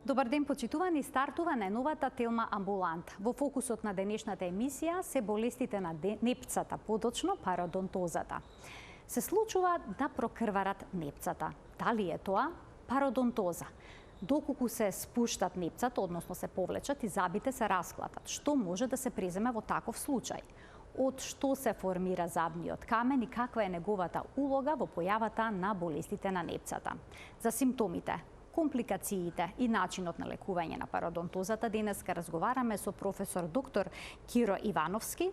Добар ден, почитувани, стартува најновата телма амбулант. Во фокусот на денешната емисија се болестите на непцата, подочно пародонтозата. Се случува да прокрварат непцата. Дали е тоа пародонтоза? Доколку се спуштат непцата, односно се повлечат и забите се расклатат. Што може да се преземе во таков случај? Од што се формира забниот камен и каква е неговата улога во појавата на болестите на непцата? За симптомите, компликациите и начинот на лекување на пародонтозата денеска разговараме со професор доктор Киро Ивановски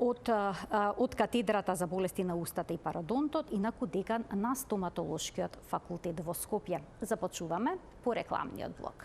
од катедрата за болести на устата и пародонтот, инаку декан на стоматолошкиот факултет во Скопје. Започуваме по рекламниот блок.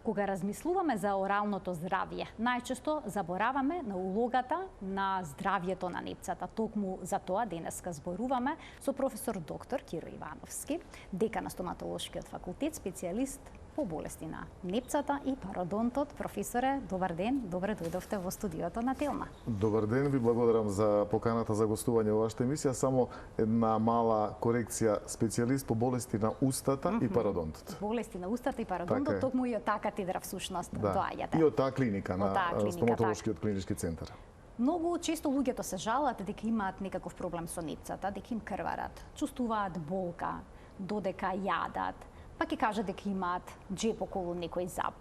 Кога размислуваме за оралното здравје, најчесто забораваме на улогата на здравјето на непцата. Токму за тоа денеска зборуваме со професор доктор Киро Ивановски, декан на стоматолошкиот факултет, специјалист по болести на непцата и пародонтот. Професоре, добар ден, добре дојдовте во студиото на Телма. Добар ден, ви благодарам за поканата за гостување во вашата емисија. Само една мала корекција, специјалист по болести на устата и пародонтот. Болести на устата и пародонтот, токму и од таа катедра всушност доаѓате. И од таа клиника на стоматолошкиот клинички центар. Многу често луѓето се жалат дека имаат некаков проблем со непцата, дека им крварат, чувствуваат болка, додека јадат, па ќе кажат дека имаат джеп околу некој заб.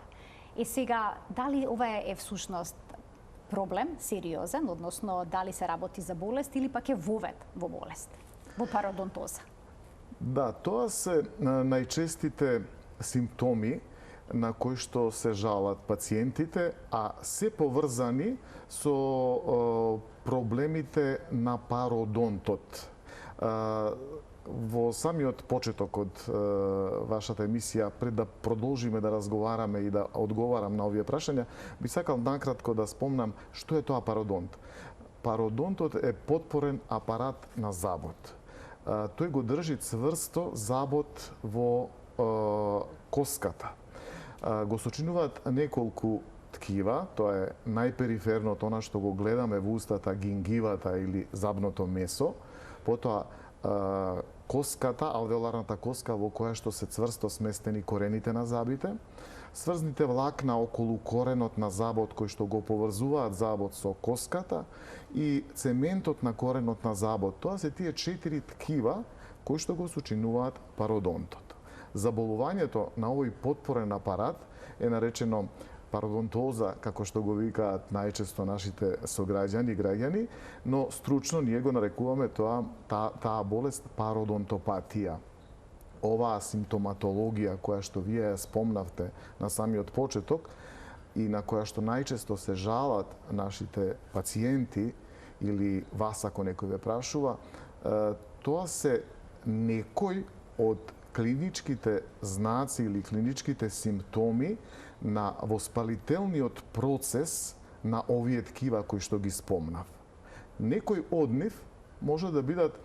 Сега, дали ова е всушност проблем сериозен, односно дали се работи за болест или пак е вовед во болест, во пародонтоза? Да, тоа се најчестите симптоми на кои што се жалат пациентите, а се поврзани со проблемите на пародонтот. Во самиот почеток од вашата емисија, пред да продолжиме да разговараме и да одговарам на овие прашања, би сакал накратко да спомнам што е тоа пародонт. Пародонтот е потпорен апарат на забот. Тој го држи цврсто забот во коската. Го сочинуваат неколку ткива, тоа е најпериферното, она што го гледаме во устата, гингивата или забното месо, потоа коската, алвеоларната коска во која што се цврсто сместени корените на забите, сврзните влакна околу коренот на забот кои што го поврзуваат забот со коската и цементот на коренот на забот. Тоа се тие 4 ткива кои што го сочинуваат пародонтот. Заболувањето на овој потпорен апарат е наречено пародонтоза, како што го викаат најчесто нашите сограѓани и граѓани, но стручно ние го нарекуваме таа болест пародонтопатија. Оваа симптоматологија која што вие ја спомнавте на самиот почеток и на која што најчесто се жалат нашите пациенти или вас ако некој ве прашува, тоа се некој од клиничките знаци или клиничките симптоми на воспалителниот процес на овие ткива кои што ги спомнав. Некој од нив може да бидат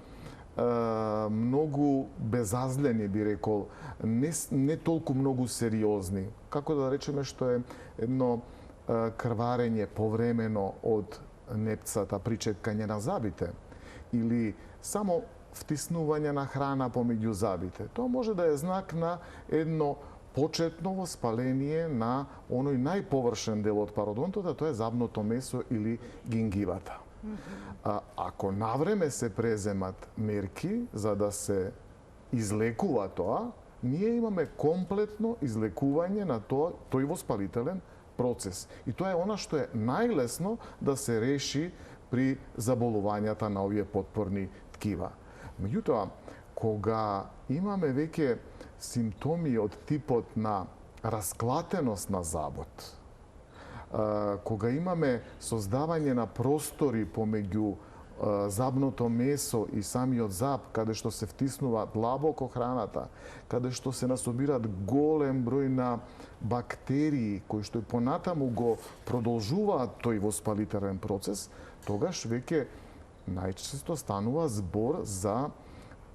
многу безазлени, би рекол, не толку многу сериозни, како да речеме што е едно крварење повремено од непцата при четкање на забите или само втиснување на храна помеѓу забите. Тоа може да е знак на едно почетно воспаление на оној најповршен дел од пародонтот, а тоа е забното месо или гингивата. Ако навреме се преземат мерки за да се излекува тоа, ние имаме комплетно излекување на тој воспалителен процес. И тоа е она што е најлесно да се реши при заболувањата на овие потпорни ткива. Меѓутоа, кога имаме веќе симптоми од типот на расклатеност на забот, кога имаме создавање на простори помеѓу забното месо и самиот заб, каде што се втиснува длабоко храната, каде што се насобираат голем број на бактерии кои што и понатаму го продолжуваат тој воспалителен процес, тогаш веќе најчесто станува збор за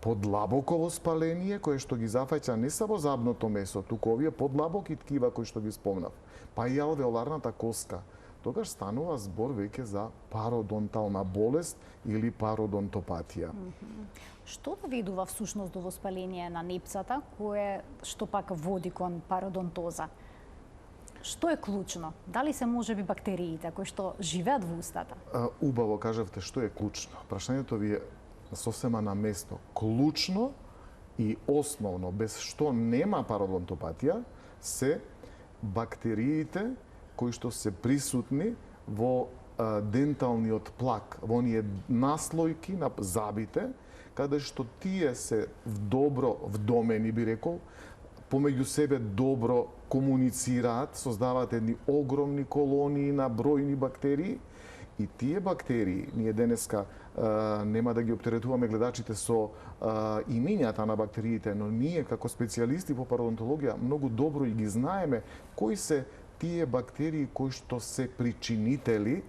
подлабоко воспаление кое што ги зафаќа не само забното месо, туку овие подлабоки ткива кои што ги спомнав, па и алвеоларната коска. тогаш станува збор веќе за пародонтална болест или пародонтопатија. Што доведува всушност до воспаление на непцата, што пак води кон пародонтоза? Што е клучно? Дали се можеби бактериите кои што живеат во устата? Убаво кажавте што е клучно. Прашањето ви е сосема на место. Клучно и основно, без што нема пародонтопатија, се бактериите кои што се присутни во денталниот плак, во оние наслојки на забите, каде што тие се добро вдомени, би рекол, помеѓу себе добро комуницираат, создаваат едни огромни колонии на бројни бактерии и тие бактерии, ние денеска нема да ги оптеретуваме гледачите со имињата на бактериите, но ние како специјалисти по пародонтологија многу добро и ги знаеме кои се тие бактерии кои што се причинители,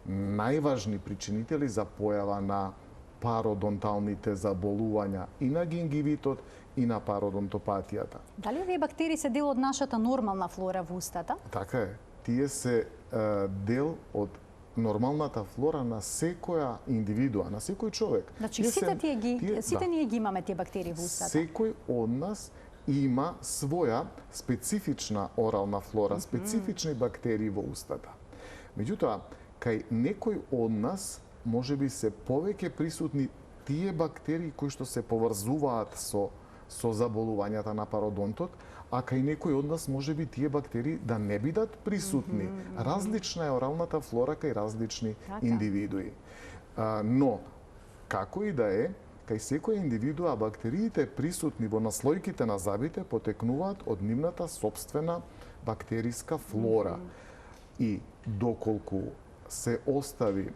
најважни причинители за појава на пародонталните заболувања и на гингивитот и на пародонтопатијата. Дали овие бактерии се дел од нашата нормална флора во устата? Така е. Тие се дел од нормалната флора на секоја индивидуа, на секој човек. Значи сите ние ги имаме тие бактерии во устата. Секој од нас има своја специфична орална флора, специфични бактерии во устата. Меѓутоа, кај некој од нас можеби се повеќе присутни тие бактерии кои што се поврзуваат со заболувањата на пародонтот, а кај некој од нас можеби тие бактерии да не бидат присутни. Различна е оралната флора кај различни индивидуи. Но, како и да е, кај секоја индивидуа бактериите присутни во наслојките на забите потекнуваат од нивната собствена бактериска флора. И доколку се остави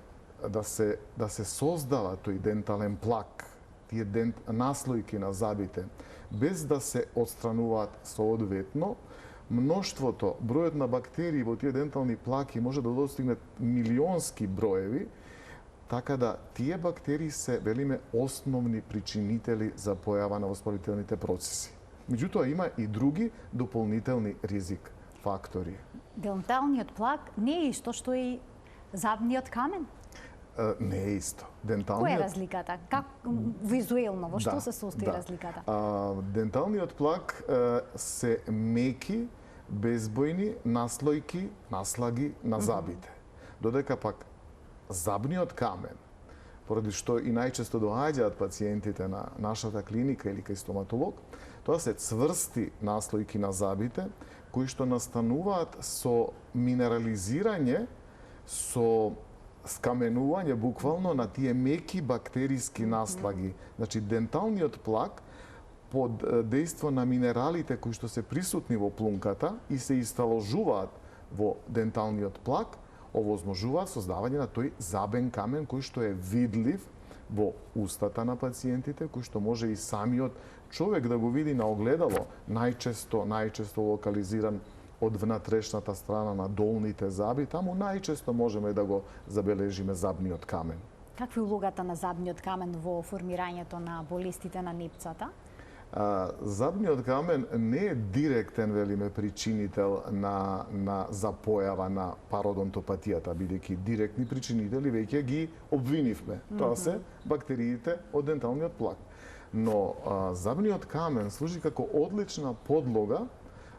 да се создава тој дентален плак, тие наслојки на забите, без да се отстрануваат соодветно, мноштвото, бројот на бактерии во тие дентални плаки може да достигне милионски броеви, така да тие бактерии се, велиме, основни причинители за појава на воспалителните процеси. Меѓутоа, има и други дополнителни ризик фактори. Денталниот плак не е исто што и забниот камен? Не е исто. Која е разликата? Как визуелно, во што се состои разликата? Денталниот плак се меки, безбојни наслојки, наслаги на забите. Додека пак забниот камен, поради што и најчесто доаѓаат пациентите на нашата клиника или кај стоматолог, тоа се цврсти наслојки на забите, кои што настануваат со минерализирање, со скаменување буквално на тие меки бактериски наслаги. Значи, денталниот плак под дејство на минералите кои што се присутни во плунката и се исталожуваат во денталниот плак, овозможуваат создавање на тој забен камен кој што е видлив во устата на пациентите, кој што може и самиот човек да го види на огледало, најчесто локализиран од внатрешната страна на долните заби, таму најчесто можеме да го забележиме забниот камен. Каква е улогата на забниот камен во формирањето на болестите на непцата? Забниот камен не е директен, велиме, причинител за појава на пародонтопатијата, бидејќи директни причинители веќе ги обвинивме. Тоа се бактериите од денталниот плак. Но забниот камен служи како одлична подлога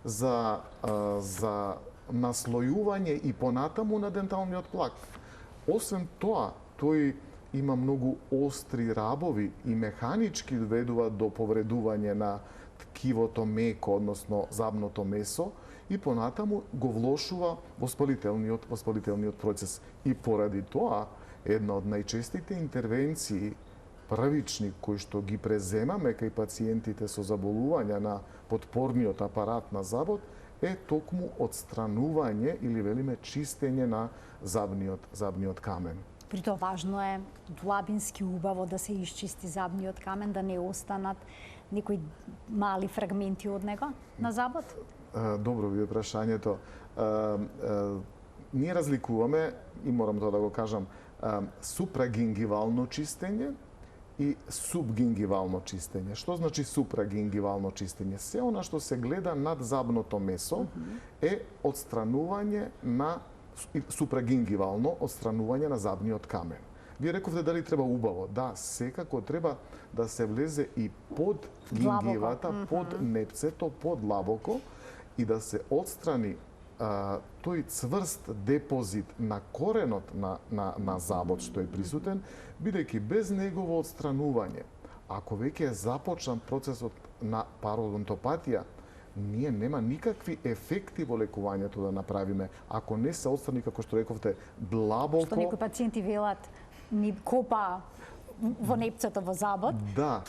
за наслојување и понатаму на денталниот плак. Освен тоа, тој има многу остри рабови и механички доведува до повредување на ткивото меко, односно забното месо, и понатаму го влошува воспалителниот процес. И поради тоа, една од најчестите интервенции првични кои што ги преземаме кај пациентите со заболувања на потпорниот апарат на забот е токму отстранување или, велиме, чистење на забниот камен. При тоа важно е длабински убаво да се исчисти забниот камен, да не останат некои мали фрагменти од него на забот? Добро ви е прашањето. Ние разликуваме, и морам тоа да го кажам, супрагингивално чистење и субгингивално чистење. Што значи супрагингивално чистење? Се она што се гледа над забното месо е отстранување на супрагингивално отстранување на забниот камен. Вие рековте дали треба убаво. Да, секако треба да се влезе и под гингивата, под непцето, под лабоко и да се отстрани тој цврст депозит на коренот на забот што е присутен, бидејќи без негово отстранување, ако веќе е започнат процесот на пародонтопатија, ние нема никакви ефекти во лекувањето да направиме, ако не се отстрани, како што рековте, длабоко. Што некои пациенти велат, ни копа во непцето во забот. Да.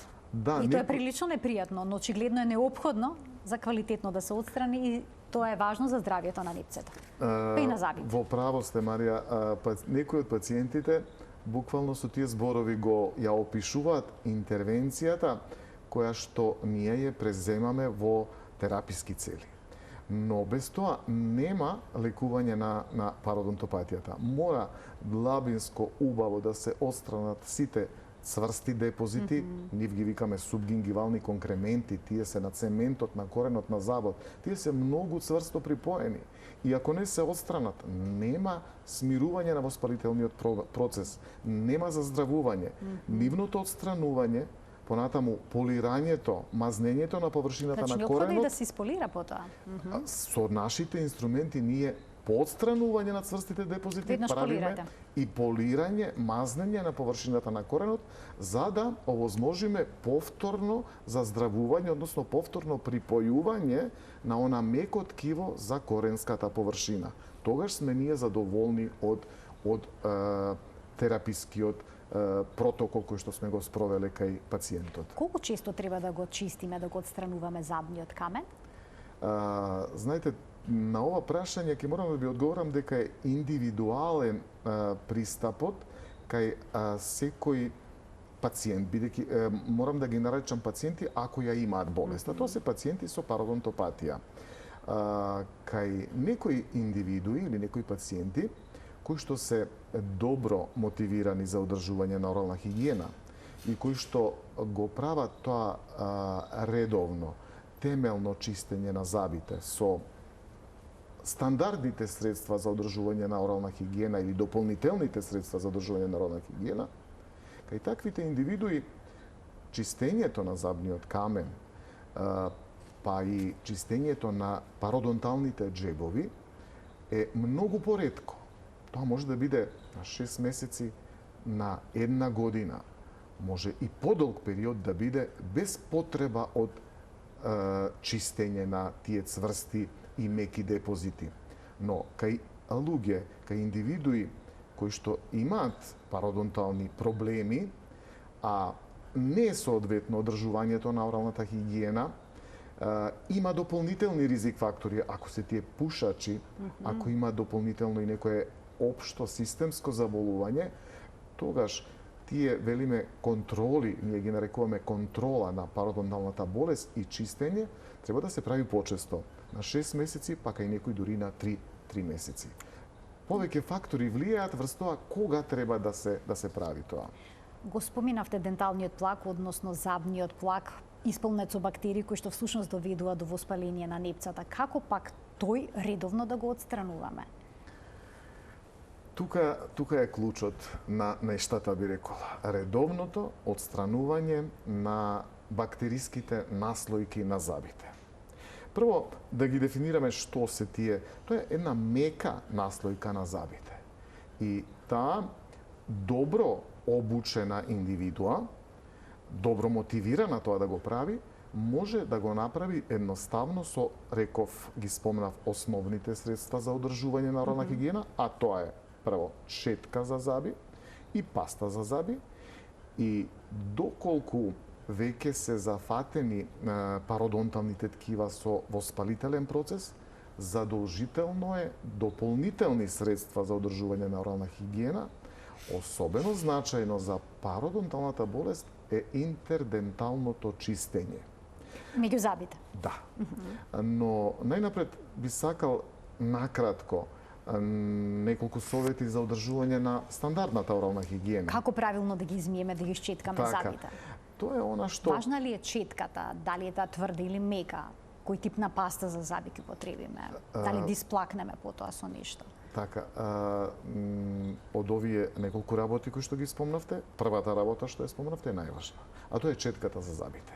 И тоа е прилично непријатно, но очигледно е неопходно за квалитетно да се отстрани и тоа е важно за здравјето на непцето. Па и на забите. Во право сте, Марија, некои од пациентите буквално со тие зборови ја опишуваат интервенцијата која што ние ја преземаме во тераписки цели. Но без тоа нема лекување на пародонтопатијата. Мора длабинско убаво да се отстранат сите цврсти депозити, нив ги викаме субгингивални конкременти, тие се на цементот, на коренот на забот, тие се многу цврсто припоени. И ако не се отстранат, нема смирување на воспалителниот процес, нема заздравување. Нивното отстранување, понатаму полирањето, мазнењето на површината на коренот. Значи, необходно е да се исполира потоа. Со нашите инструменти ние по отстранување на цврстите депозити правиме и полирање, мазнење на површината на коренот, за да овозможиме повторно заздравување, односно повторно припојување на она меко ткиво за коренската површина. Тогаш сме ние задоволни од терапискиот протокол кој што сме го спровеле кај пациентот. Колку често треба да го чистиме, да го отстрануваме забниот камен? Знаете, на ова прашање ќе морам да ви одговорам дека е индивидуален пристапот кај секој пациент, бидејќи морам да ги наречам пациенти ако ја имаат болест. Тоа се пациенти со пародонтопатија. Кај некои индивидуи или некои пациенти кои што се добро мотивирани за одржување на орална хигиена и кои што го прават тоа редовно, темелно чистење на забите со стандардните средства за одржување на орална хигиена или дополнителните средства за одржување на орална хигиена, кај таквите индивидуи чистењето на забниот камен, па и чистењето на пародонталните джебови е многу поретко. Тоа може да биде на 6 месеци, на 1 година. Може и подолг период да биде без потреба од чистење на тие цврсти и меки депозити. Но кај луѓе, кај индивидуи кои што имаат пародонтални проблеми, а не соодветно одржувањето на оралната хигиена, има дополнителни ризик фактори, ако се тие пушачи, ако има дополнително и некое општо системско заболување, тогаш тие, велиме, контроли, ние ги нарекуваме контрола на пародонталната болест и чистење, треба да се прави почесто. На 6 месеци, па кај некои дури на 3 месеци. Повеќе фактори влијаат врз тоа кога треба да се прави тоа. Го споминавте денталниот плак, односно забниот плак, исполнет со бактерии кои што всушност доведува до воспаление на непцата. Како пак тој редовно да го отстрануваме? Тука е клучот на нештата, би рекола. Редовното отстранување на бактериските наслојки на забите. Прво, да ги дефинираме што се тие. Тоа е една мека наслојка на забите. И таа добро обучена индивидуа, добро мотивирана тоа да го прави, може да го направи едноставно со, реков, ги спомнав, основните средства за одржување на орална хигиена, а тоа е прво четка за заби и паста за заби. И доколку веќе се зафатени пародонталните ткива со воспалителен процес, задолжително е дополнителни средства за одржување на орална хигиена. Особено значајно за пародонталната болест е интерденталното чистење. Меѓу забите? Да. Но најнапред би сакал накратко неколку совети за одржување на стандардната орална хигиена. Како правилно да ги измиеме, да ги четкаме забите? Тоа е она што... Важна ли е четката? Дали е таа тврда или мека? Кој тип на паста за заби ќе потребиме? Дали дисплакнеме потоа со нешто? Така, од овие неколку работи кои што ги спомнавте, првата работа што ја спомнавте е најважна, а тоа е четката за зъбите.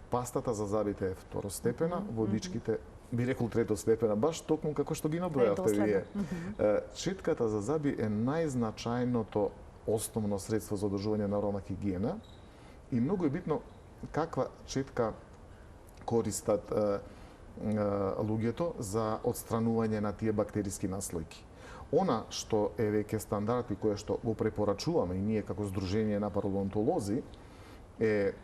Пастата за зъбите е второстепена, водичките би рекол третостепена, баш токму како што ги набројавте вие. Четката за зъби е најзначајното основно средство за одржување на орална хигиена и многу е битно каква четка користат луѓето за отстранување на тие бактериски наслојки. Она што е веќе стандард и кое што го препорачуваме и ние како Сдружение на пародонтолози е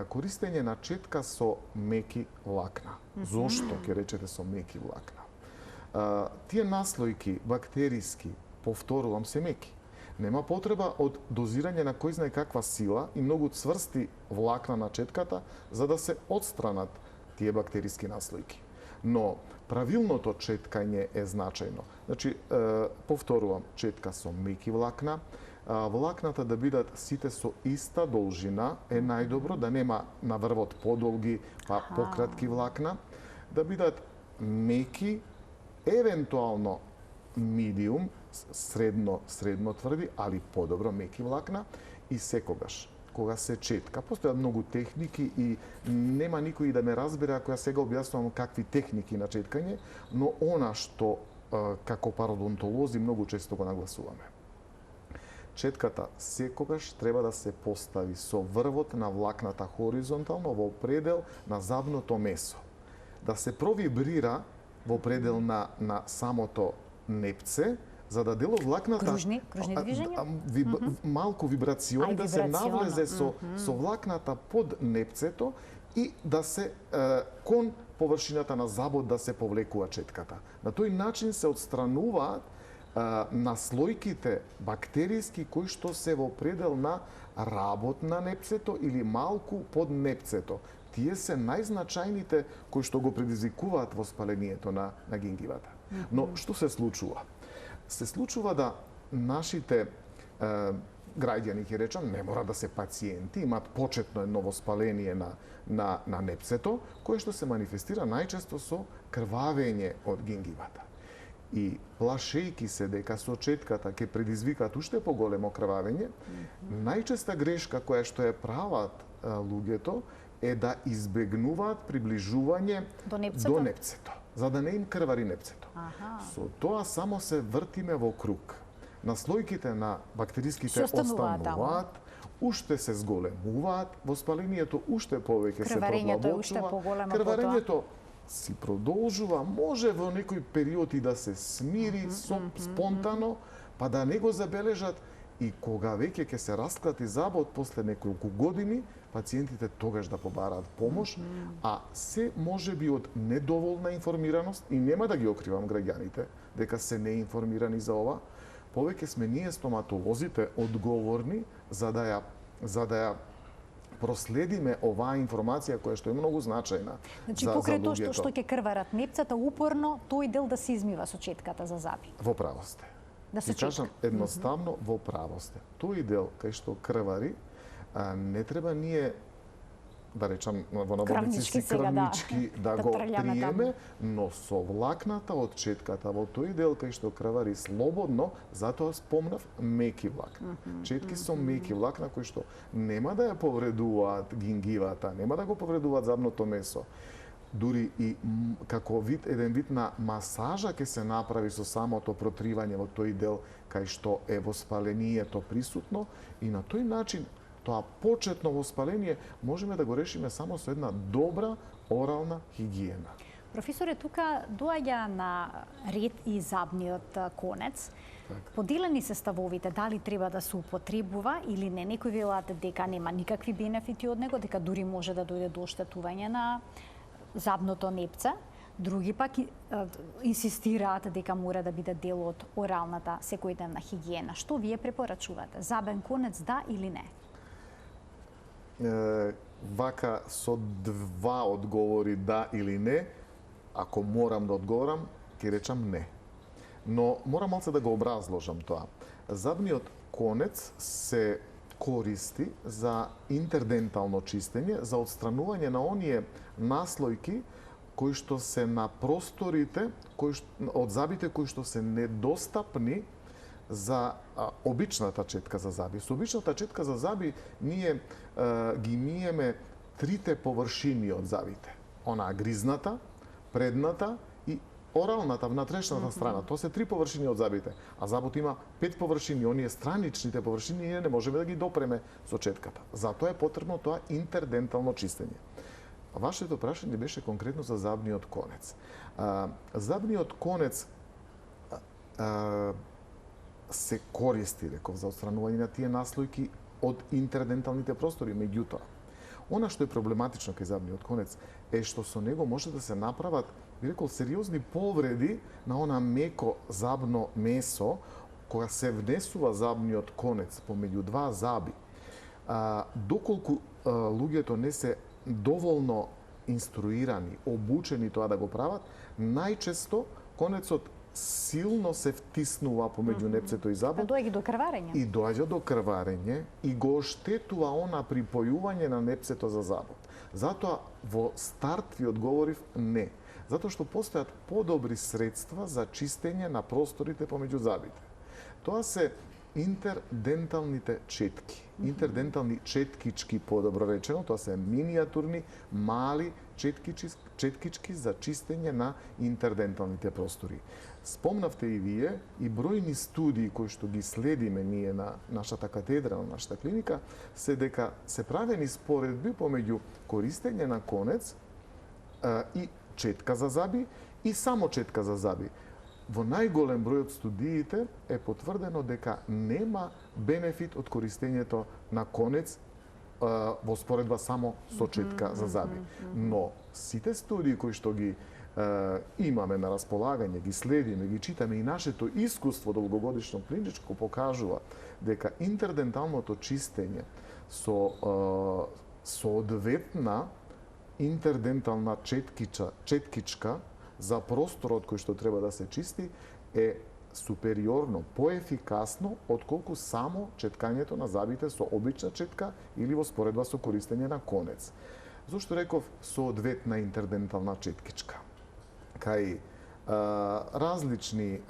користење на четка со меки влакна. Зошто ќе речете со меки влакна? Тие наслојки бактериски, повторувам, се меки. Нема потреба од дозирање на кој знае каква сила и многу цврсти влакна на четката за да се отстранат тие бактериски наслојки. Но правилното четкање е значајно. Значи, повторувам, четка со меки влакна, влакната да бидат сите со иста должина е најдобро, да нема на врвот подолги, па пократки влакна, да бидат меки, евентуално медиум, средно тврди, али подобро меки влакна и секогаш кога се четка. Постојат многу техники и нема никој да ме разбере ако ја сега објаснувам какви техники на четкање, но она што како пародонтолози многу често го нагласуваме. Четката секогаш треба да се постави со врвот на влакната хоризонтално во предел на зъбното месо. Да се провибрира во предел на самото непце, за да дело влакната кружни движења, малку вибрациони да се навлезе со влакната под непцето и да се кон површината на зъбот да се повлекува четката. На тој начин се отстрануваат наслојките бактериски кои што се во предел на работ на непцето или малку под непцето. Тие се најзначајните кои што го предизвикуваат воспалението на гингивата. Но што се случува? Се случува да нашите граѓани, ќе речам, не мора да се пациенти, имаат почетно едно воспаление на непцето, кое што се манифестира најчесто со крвавење од гингивата. И плашејки се дека со четката ќе предизвикаат уште поголемо крвавење, најчеста грешка која што ја прават луѓето е да избегнуваат приближување до непцето, за да не им крвари непцето. Со тоа само се вртиме во круг. Наслојките на бактериските остануваат, уште се зголемуваат, воспалението уште повеќе се продлабочува, крварењето си продолжува, може во некој период и да се смири спонтано, па да не го забележат и кога веќе ќе се расклати зъбот после неколку години, пациентите тогаш да побараат помош, а се можеби од недоволна информираност, и нема да ги окривам граѓаните дека се неинформирани за ова, повеќе сме ние стоматолозите одговорни за да ја проследиме оваа информација која што е многу значајна. Значи, покрај тоа што ќе крварат непцата, упорно тој дел да се измива со четката за зъби. Во право сте. Да се кажам едноставно, во право сте. Тој дел кај што крвари, не треба ние, да речам во наводници крамнички да го приеме, но со влакната од четката во тој дел кај што крвари слободно, затоа спомнав меки влакна. Четки со меки влакна кои што нема да ја повредуваат гингивата, нема да го повредуваат зъбното месо. Дури и како еден вид на масажа ќе се направи со самото протривање во тој дел кај што е воспалението присутно и на тој начин тоа почетно воспаление можеме да го решиме само со една добра орална хигиена. Професоре, тука доаѓа на ред и зъбниот конец. Поделени се ставовите дали треба да се употребува или не. Некои велат дека нема никакви бенефити од него, дека дури може да дојде до оштетување на зъбното непце. Други пак инсистираат дека мора да биде дел од оралната секојдневна хигиена. Што вие препорачувате? Зъбен конец да или не? Вака со два одговори да или не, ако морам да одговорам, ќе речам не. Но морам малце да го образложам тоа. Зъбниот конец се користи за интердентално чистење, за отстранување на оние наслојки кои што се на просторите од забите кои што се недостапни за обичната четка за заби. Со обичната четка за заби ние ги миеме трите површини од забите. Онаа гризната, предната и оралната, внатрешната страна. Тоа се три површини од забите. А забот има 5 површини. Оние страничните површини ние не можеме да ги допреме со четката. Затоа е потребно тоа интердентално чистење. Вашето прашање беше конкретно за забниот конец. Забниот конец се користи, реков, за отстранување на тие наслојки од интерденталните простори. Меѓутоа, она што е проблематично кај забниот конец е што со него може да се направат, би рекол, сериозни повреди на она меко забно месо кога се внесува забниот конец помеѓу два заби. Доколку луѓето не се доволно инструирани, обучени тоа да го прават, најчесто конецот силно се втиснува помеѓу непцето и забот. Доаѓа до крварење. И доаѓа до крварење и го оштетува она припојување на непцето за забот. Затоа во старт ви одговорив не. Затоа што постојат подобри средства за чистење на просторите помеѓу забите. Тоа се интерденталните четки. Интердентални четкички, подобро речено, тоа се миниатурни, мали четкички за чистење на интерденталните простори. Спомнавте и вие, и бројни студии кои што ги следиме ние на нашата катедра, на нашата клиника, се дека се правени споредби помеѓу користење на конец и четка за заби и само четка за заби. Во најголем број од студиите е потврдено дека нема бенефит од користењето на конец во споредба само со четка за заби. Но сите студии кои што ги имаме на располагање, ги следиме, ги читаме и нашето искуство долгогодишно клиничко покажува дека интерденталното чистење со соодветна интердентална четкичка за просторот кој што треба да се чисти е супериорно, поефикасно отколку само четкањето на забите со обична четка или во споредба со користење на конец. Зошто реков соодветна интердентална четкичка? Кај различни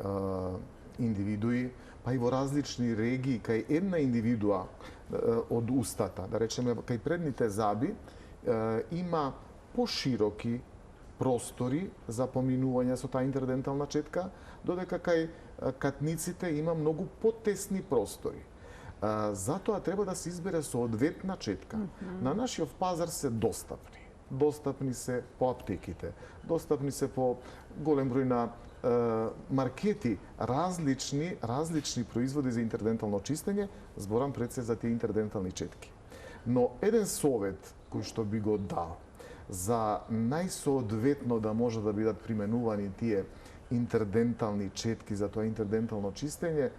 индивидуи, па и во различни регии, кај една индивидуа од устата, да речеме кај предните заби, има пошироки простори за поминување со таа интердентална четка, додека кај катниците има многу потесни простори. Затоа треба да се избере соодветна четка. На нашиот пазар се достапни. Достапни се по аптеките, достапни се по голем број на маркети, различни производи за интердентално чистење, зборам пред се за тие интердентални четки. Но еден совет кој што би го дал за најсоодветно да може да бидат применувани тие интердентални четки за тоа интердентално чистење,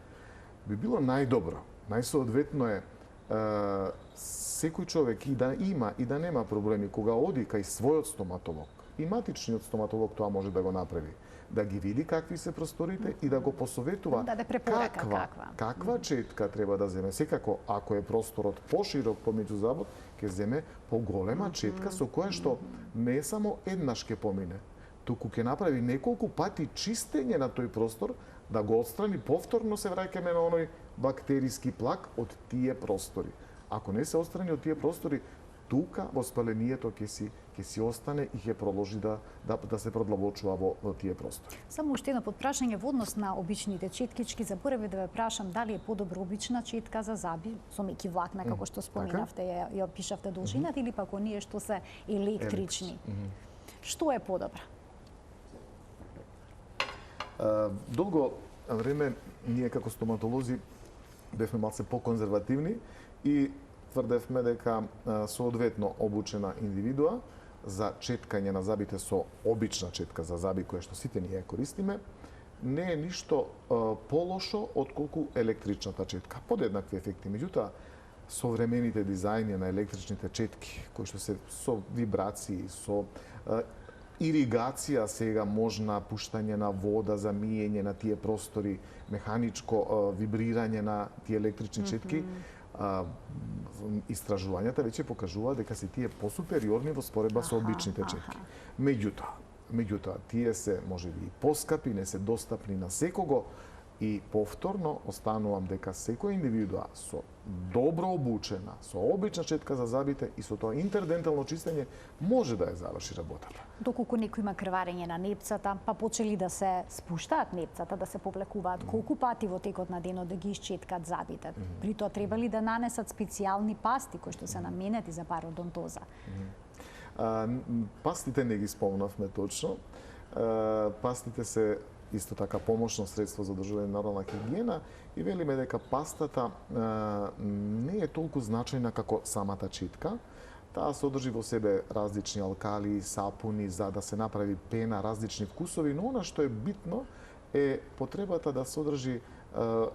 би било најдобро. Најсоодветно е секој човек и да има и да нема проблеми кога оди кај својот стоматолог, и матичниот стоматолог тоа може да го направи, да ги види какви се просторите и да го посоветува каква четка треба да земе. Секако, ако е просторот поширок помеѓу забот, ќе земе поголема четка со која што не само еднаш ќе помине, туку ќе направи неколку пати чистење на тој простор, да го отстрани, повторно се враќаме на оној бактериски плак од тие простори. Ако не се отстрани од тие простори, тука воспалението ќе си остане и ќе продолжи да се продлабочува во тие простори. Само уште едно подпрашање во однос на обичните четкички. Заборавив да ве прашам дали е подобро обична четка за заби со меки влакна, како што споминавте, ја опишавте должината, или пак оние што се електрични. Што е подобро? Долго време ние како стоматолози бевме малце по-конзервативни и тврдевме дека соодветно обучена индивидуа за четкање на забите со обична четка за заби, која што сите ние користиме, не е ништо полошо отколку електричната четка. Подеднакви ефекти. Меѓутоа, современите дизајни на електричните четки, кои што се со вибрации, со иригација сега можна, пуштање на вода за миење на тие простори, механичко вибрирање на тие електрични четки, истражувањата веќе покажува дека се тие посупериорни во споредба со обичните четки. Меѓутоа, Меѓутоа, тие се можеби и поскапи, не се достапни на секого и повторно останувам дека секоја индивидуа со добро обучена, со обична четка за зъбите и со тоа интердентално чистење може да ја заврши работата. Доколку некој има крварење на непцата, па почели да се спуштаат непцата, да се повлекуваат, колку пати во текот на денот да ги исчеткаат зъбите? При тоа треба ли да нанесат специјални пасти кои што се наменети за пародонтоза? Пастите не ги спомнавме точно. Пастите се исто така помошно средство за одржување на орална хигиена и велиме дека пастата не е толку значајна како самата читка. Таа содржи во себе различни алкали, сапуни за да се направи пена, различни вкусови, но она што е битно е потребата да содржи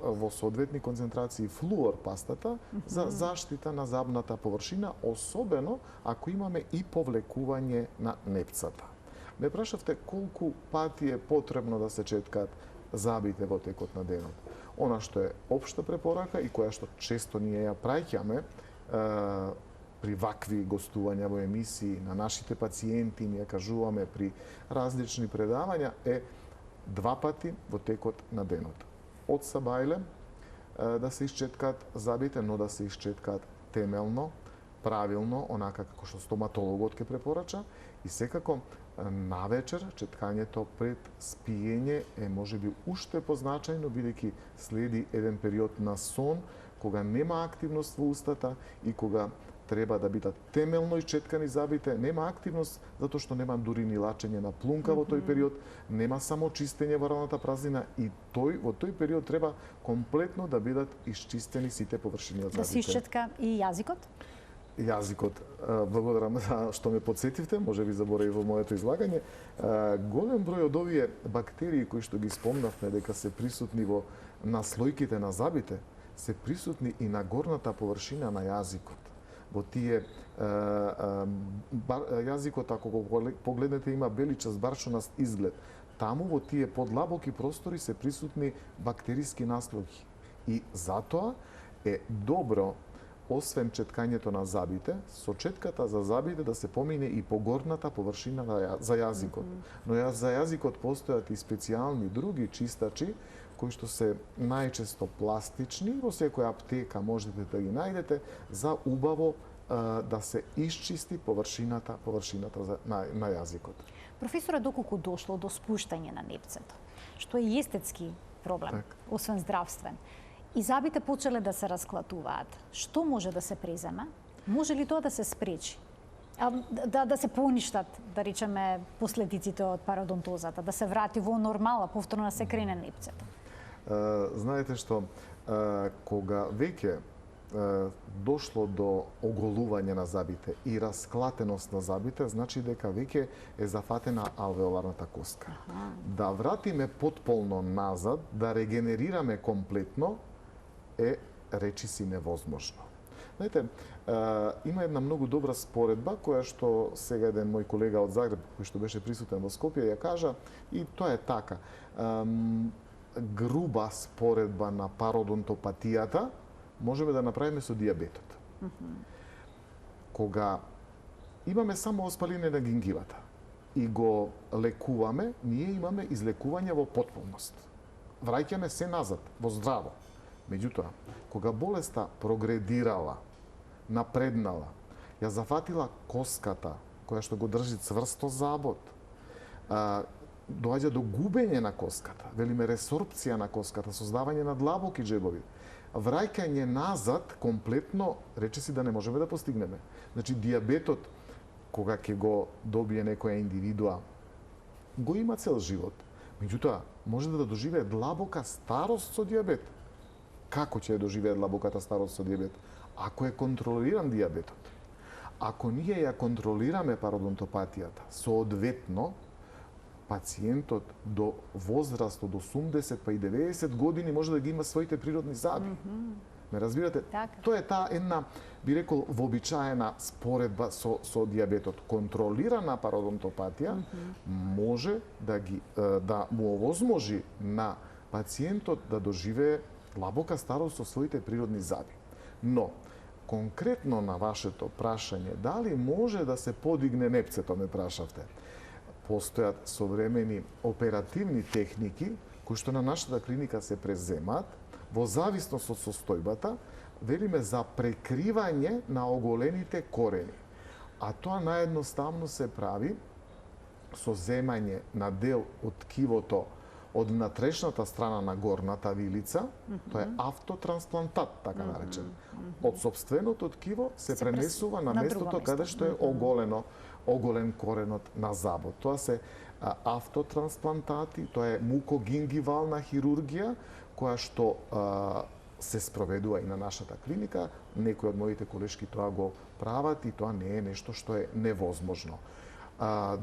во соодветни концентрации флуор пастата за заштита на зъбната површина, особено ако имаме и повлекување на непцата. Ме прашавте колку пати е потребно да се четкаат зъбите во текот на денот. Она што е општа препорака и која што често ние ја праќаме при вакви гостувања во емисии на нашите пациенти, ние кажуваме при различни предавања е 2 пати во текот на денот. Од сабајле да се исчеткаат зъбите, но да се исчеткаат темелно, правилно, онака како што стоматологот ќе препорача, и секако навечер четкањето пред спиење е можеби уште позначајно, бидејќи следи еден период на сон кога нема активност во устата и кога треба да бидат темелно исчеткани зъбите, нема активност затоа што нема дури ни лачење на плунка во тој период, нема само чистење во оралната празнина и во тој период треба комплетно да бидат исчистени сите површини од зъбите. Да се исчетка и јазикот? Јазикот, благодарам за што ме подсетивте, може би заборави во моето излагање. Голем број од овие бактерии кои што ги спомнавме дека се присутни во наслојките на зъбите, се присутни и на горната површина на јазикот. Во тие јазикот, ако го погледнете, има беличаст барчунаст изглед. Таму во тие подлабоки простори се присутни бактериски наслојки. И затоа е добро, освен четкањето на зъбите, со четката за зъбите да се помине и по горната површина за јазикот. Но за јазикот постојат и специјални други чистачи кои што се најчесто пластични, во секоја аптека можете да ги најдете за убаво да се исчисти површината на јазикот. Професоре, доколку дошло до спуштање на непцето, што е и естетски проблем, освен здравствен, и зъбите почеле да се расклатуваат, што може да се преземе? Може ли тоа да се спречи? Да се поништат, да речеме, последиците од пародонтозата, да се врати во нормала, повторно да се крене непцето? Знаете што, кога веќе дошло до оголување на зъбите и расклатеност на зъбите, значи дека веќе е зафатена алвеоларната коска. Да вратиме потполно назад, да регенерираме комплетно, е речиси невозможно. Знаете, има една многу добра споредба, која што сега еден мој колега од Загреб, кој што беше присутен во Скопје, ја кажа, и тоа е така. Груба споредба на пародонтопатијата можеме да направиме со дијабетот. Кога имаме само воспаление на гингивата и го лекуваме, ние имаме излекување во потполност. Враќаме се назад, во здраво. Меѓутоа, кога болеста прогредирала, напреднала, ја зафатила коската, која што го држи цврсто забот, доаѓа до губење на коската, велиме ресорпција на коската, создавање на длабоки џебови, враќање назад комплетно, речиси да не можеме да постигнеме. Значи, дијабетот, кога ќе го добие некоја индивидуа, го има цел живот. Меѓутоа, може да доживее длабока старост со дијабет. Како ќе ја доживее длабоката старост со дијабет? Ако е контролиран дијабетот, ако ние ја контролираме пародонтопатијата, соодветно, пациентот до возраст од 80 па и 90 години може да ги има своите природни зъби. Ме разбирате? Тоа е таа една, би рекол, вообичаена споредба со дијабетот. Контролирана пародонтопатија може да му овозможи на пациентот да доживее длабока старост со своите природни зъби. Но, конкретно на вашето прашање, дали може да се подигне непцето, ме прашавте. постојат современи оперативни техники кои што на нашата клиника се преземат во зависност од состојбата, велиме за прекривање на оголените корени. А тоа наедноставно се прави со земање на дел од ткивото од натрешната страна на горната вилица, тоа е автотрансплантат, така наречен. Од собственото ткиво се пренесува на местото каде што е оголен коренот на забот. Тоа се автотрансплантати, тоа е мукогингивална хирургија, која што се спроведува и на нашата клиника. Некои од моите колешки тоа го прават и тоа не е нешто што е невозможно.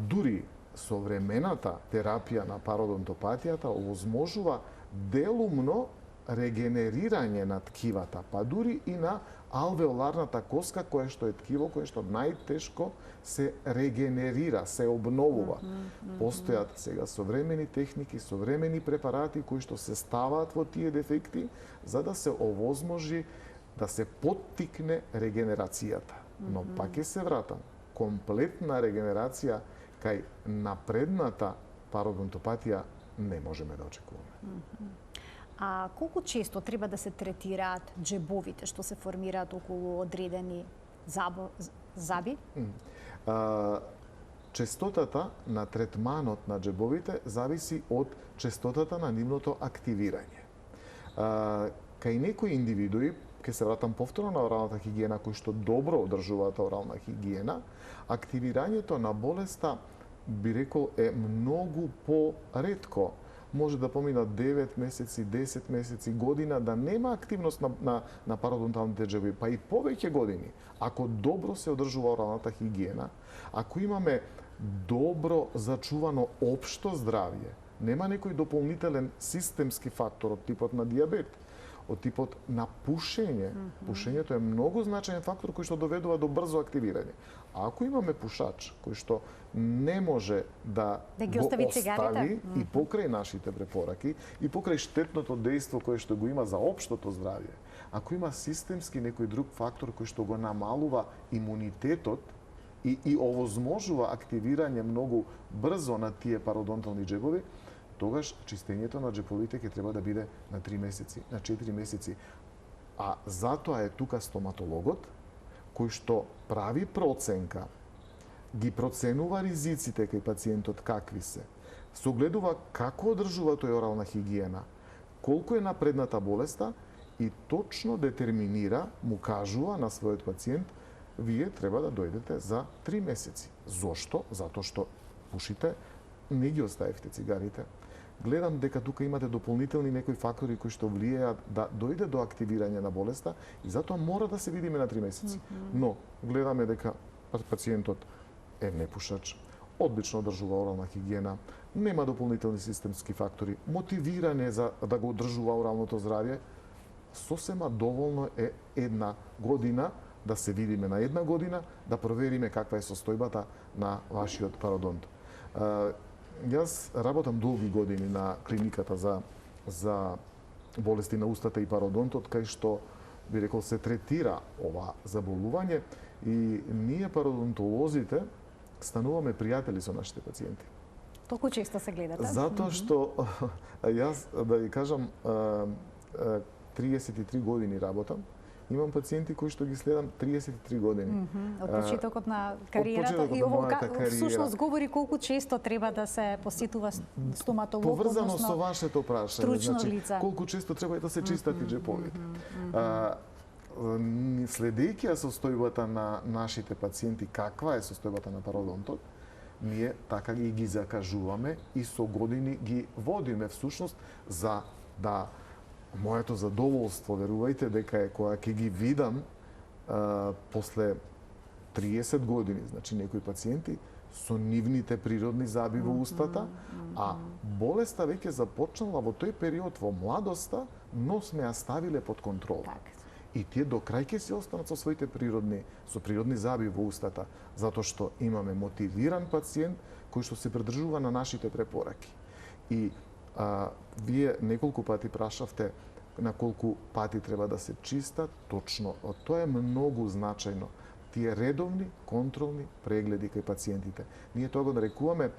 Дури современата терапија на пародонтопатијата овозможува делумно регенерирање на ткивата, па дури и на алвеоларната коска, која што е ткиво, која што најтешко се регенерира, се обновува. Постојат сега современи техники, современи препарати кои што се ставаат во тие дефекти, за да се овозможи да се поттикне регенерацијата. Но пак ќе се вратам, комплетна регенерација кај напредната пародонтопатија не можеме да очекуваме. А колку често треба да се третираат џебовите што се формираат околу одредени заби? Честотата на третманот на џебовите зависи од честотата на нивното активирање. Кај некои индивидуи, ќе се вратам повторно на оралната хигиена, кои што добро одржуваат орална хигиена, активирањето на болеста, би рекол, е многу по-ретко. Може да поминат 9 месеци, 10 месеци, година, да нема активност на пародонталните џебови, па и повеќе години. Ако добро се одржува оралната хигиена, ако имаме добро зачувано општо здравје, нема некој дополнителен системски фактор од типот на дијабет, од типот на пушење. Пушењето е многу значаен фактор кој што доведува до брзо активирање. А ако имаме пушач кој што не може да ги го остави цигарите и покрај нашите препораки и покрај штетното дејство кое што го има за општото здравје, ако има системски некој друг фактор кој што го намалува имунитетот и овозможува активирање многу брзо на тие пародонтални џебови, тогаш чистењето на џеповите ќе треба да биде на 3 месеци, на 4 месеци. А затоа е тука стоматологот, кој што прави проценка, ги проценува ризиците кај пациентот какви се, согледува како одржува тој орална хигиена, колку е напредната болеста и точно детерминира, му кажува на својот пациент, вие треба да дојдете за 3 месеци. Зошто? Затоа што пушите, не ги оставивте цигарите. Гледам дека тука имате дополнителни некои фактори кои што влијаат да дојде до активирање на болеста и затоа мора да се видиме на 3 месеци. Но гледаме дека пациентот е непушач, одлично одржува орална хигиена, нема дополнителни системски фактори, мотивиран е за да го одржува оралното здравје, сосема доволно е една година да се видиме на една година, да провериме каква е состојбата на вашиот пародонт. Јас работам долги години на клиниката за болести на устата и пародонтот, кај што, би рекол, се третира ова заболување и ние пародонтолозите стануваме пријатели со нашите пациенти. Толку често се гледате? Затоа што јас, да ви кажам, 33 години работам. Имам пациенти кои што ги следам 33 години. Од почетокот на кариерата и ово всушност говори колку често треба да се посетува стоматолог, поврзано со вашето прашање, значи колку често треба да се чистат и џеповите. Следејќи ја состојбата на нашите пациенти, каква е состојбата на пародонтот, ние така ги закажуваме и со години ги водиме всушност за да моето задоволство, верувајте, дека е кога ќе ги видам после 30 години, значи некои пациенти со нивните природни заби во устата, а болеста веќе започнала во тој период во младоста, но сме ја ставиле под контрола. И тие до крај ќе се останат со своите природни заби во устата, затоа што имаме мотивиран пациент кој што се придржува на нашите препораки. И вие неколку пати прашавте на колку пати треба да се чистат, точно, тоа е многу значајно. тие редовни контролни прегледи кај пациентите. Ние тоа го нарекуваме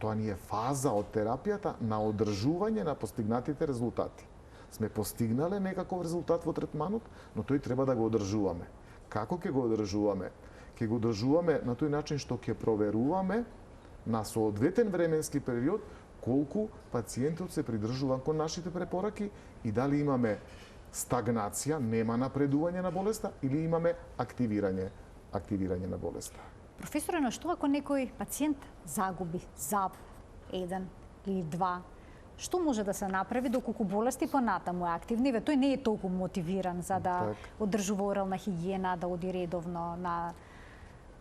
тоа ни е фаза од терапијата на одржување на постигнатите резултати. Сме постигнале некаков резултат во третманот, но тој треба да го одржуваме. Како ќе го одржуваме? Ќе го одржуваме на тој начин што ќе проверуваме на соодветен временски период колку пациентот се придржува кон нашите препораки и дали имаме стагнација, нема напредување на болеста или имаме активирање на болеста. Професоре, но што ако некој пациент загуби заб, еден или два? Што може да се направи доколку болести понатаму е активна? Еве, тој не е толку мотивиран за да одржува орална хигиена, да оди редовно на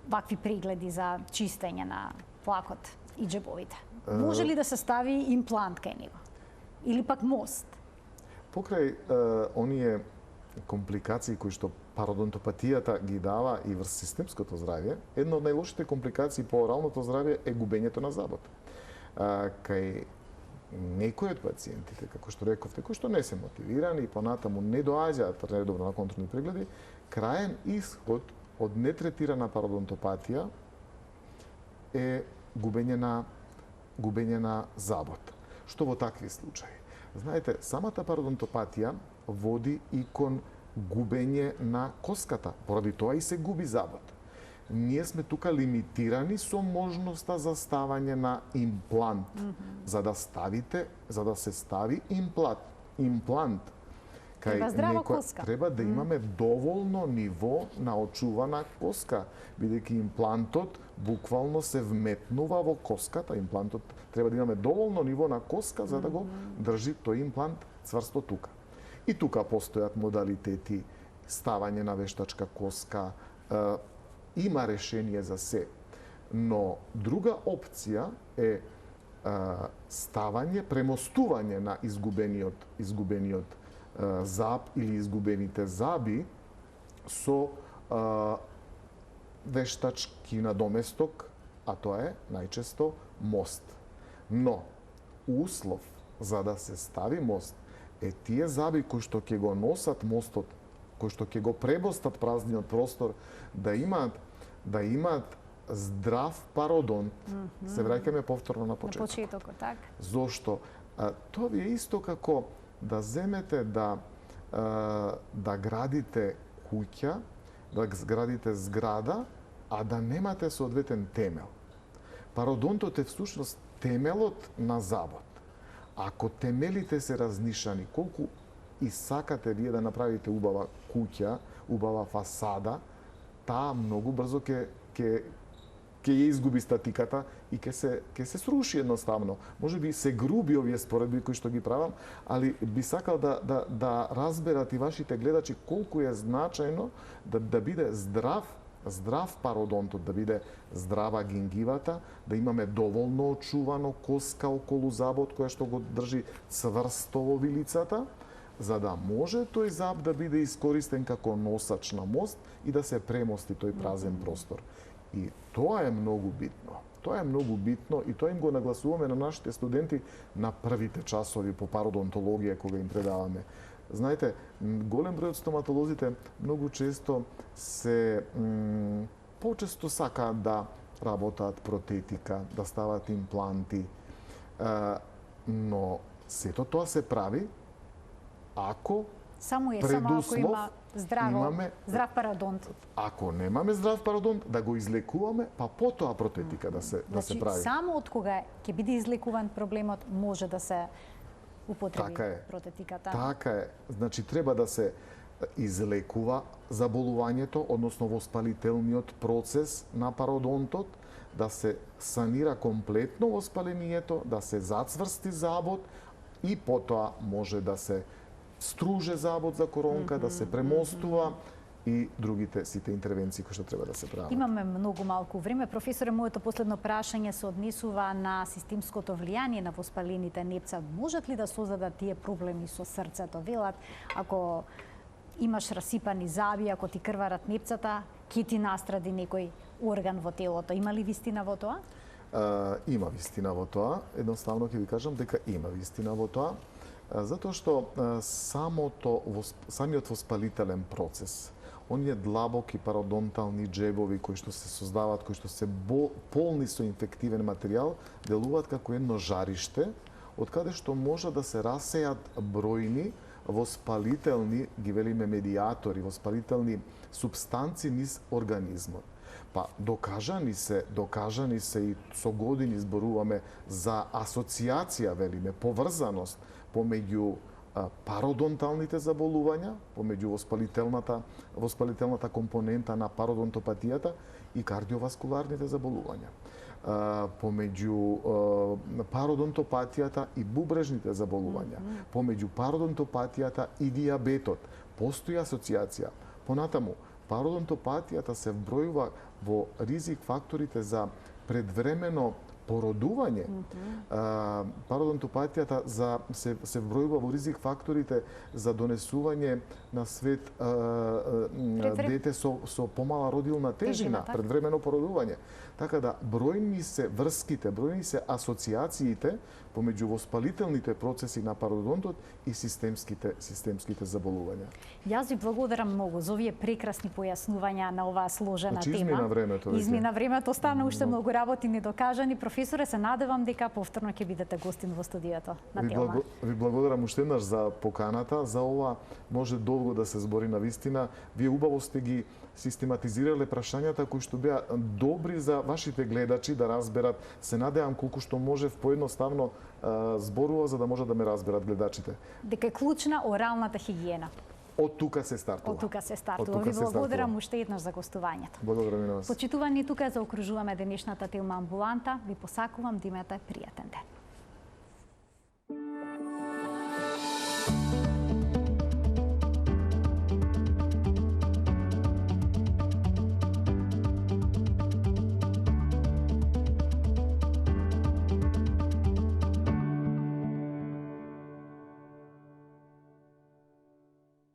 вакви прегледи за чистење на плакот и џебовите. Може ли да се стави имплант кај него? Или пак мост? Покрај оние компликации кои што пародонтопатијата ги дава и врз системското здравје, една од најлошите компликации по оралното здравје е губењето на забот. Кај некои од пациентите, како што рековте, кои што не се мотивирани и понатаму не доаѓаат редовно на контролни прегледи, краен исход од нетретирана пародонтопатија е губење на забот. Што во такви случаи? Знаете, самата пародонтопатија води и кон губење на коската, поради тоа и се губи забот. Ние сме тука лимитирани со можноста за ставање на имплант. За да се стави имплант треба да имаме доволно ниво на очувана коска, бидејќи имплантот буквално се вметнува во коската. Имплантот треба да имаме доволно ниво на коска за да го држи тој имплант цврсто тука. И тука постојат модалитети, ставање на вештачка коска, има решение за се. Но друга опција е ставање, премостување на изгубениот заб или изгубените заби со вештачки надоместок, а тоа е најчесто мост. Но услов за да се стави мост е тие заби кои што ќе го носат мостот, кои што ќе го пребостат празниот простор, да имаат здрав пародонт. Се враќаме повторно на почетокот. На почетокот, така. Зошто? Тоа ви е исто како да земете да градите куќа, да градите зграда, а да немате соодветен темел. Пародонтот е всушност темелот на забот. Ако темелите се разнишани, колку и сакате вие да направите убава куќа, убава фасада, таа многу брзо ќе ја изгуби статиката и ќе се сруши едноставно. Може би се груби овие споредби кои што ги правам, али би сакал да разберат и вашите гледачи колку е значајно да биде здрав пародонтот, да биде здрава гингивата, да имаме доволно очувано коска околу забот која што го држи цврсто во вилицата, за да може тој заб да биде искористен како носач на мост и да се премости тој празен простор. И тоа е многу битно. Тоа е многу битно и тоа им го нагласуваме на нашите студенти на првите часови по пародонтологија кога им предаваме. Знаете, голем број од стоматолозите многу често почесто сакаат да работат протетика, да стават импланти, но сето тоа се прави ако само ако има здрав пародонт. Ако немаме здрав пародонт, да го излекуваме, па потоа протетика да се прави. Само од кога ќе биде излекуван проблемот, може да се употреби протетиката. Така е. Значи треба да се излекува заболувањето, односно воспалителниот процес на пародонтот, да се санира комплетно воспалението, да се зацврсти забот и потоа може да се струже забот за коронка, да се премостува и другите сите интервенции кои што треба да се прават. Имаме многу малку време. Професоре, моето последно прашање се однесува на системското влијание на воспалените непца. Можат ли да создадат тие проблеми со срцето? Велат, ако имаш расипани заби, ако ти крварат непцата, ќе ти настради некој орган во телото. Има ли вистина во тоа? Има вистина во тоа. Едноставно ќе ви кажам дека има вистина во тоа. Затоа што самиот воспалителен процес, оние длабоки пародонтални джебови кои што се создаваат, кои што се полни со инфективен материјал, делуваат како едно жариште, од каде што може да се расеат бројни воспалителни, ги велиме медиатори, воспалителни субстанци низ организмот. Па докажани се и со години зборуваме за асоциација, велиме, поврзаност помеѓу пародонталните заболувања, помеѓу воспалителната компонента на пародонтопатијата и кардиоваскуларните заболувања. Помеѓу пародонтопатијата и бубрежните заболувања, помеѓу пародонтопатијата и дијабетот. Постои асоциација. Понатаму, пародонтопатијата се вбројува во ризик факторите за предвремено породување. Пародонтопатијата се вбројува во ризик факторите за донесување на свет дете со помала родилна тежина, предвремено породување. Така да бројни се врските, бројни се асоциациите помеѓу воспалителните процеси на пародонтот и системските заболувања. Јас ви благодарам многу за овие прекрасни појаснувања на оваа сложена тема. Измина времето. Измина времето, остана уште многу работи недокажани. Професоре, се надевам дека повторно ќе бидете гостин во студиото на Телма. Ви благодарам уште еднаш за поканата. За ова може долго да се збори на вистина. Вие убаво сте ги систематизирале прашањата кои што беа добри за вашите гледачи да разберат. Се надевам колку што може поедноставно зборува за да може да ме разберат гледачите. Дека е клучна оралната хигиена. Од тука се стартува. Ви благодарам уште еднаш за гостувањето. Благодарам и на вас. Почитувани, тука заокружуваме денешната Телма амбуланта. Ви посакувам да имате пријатен ден.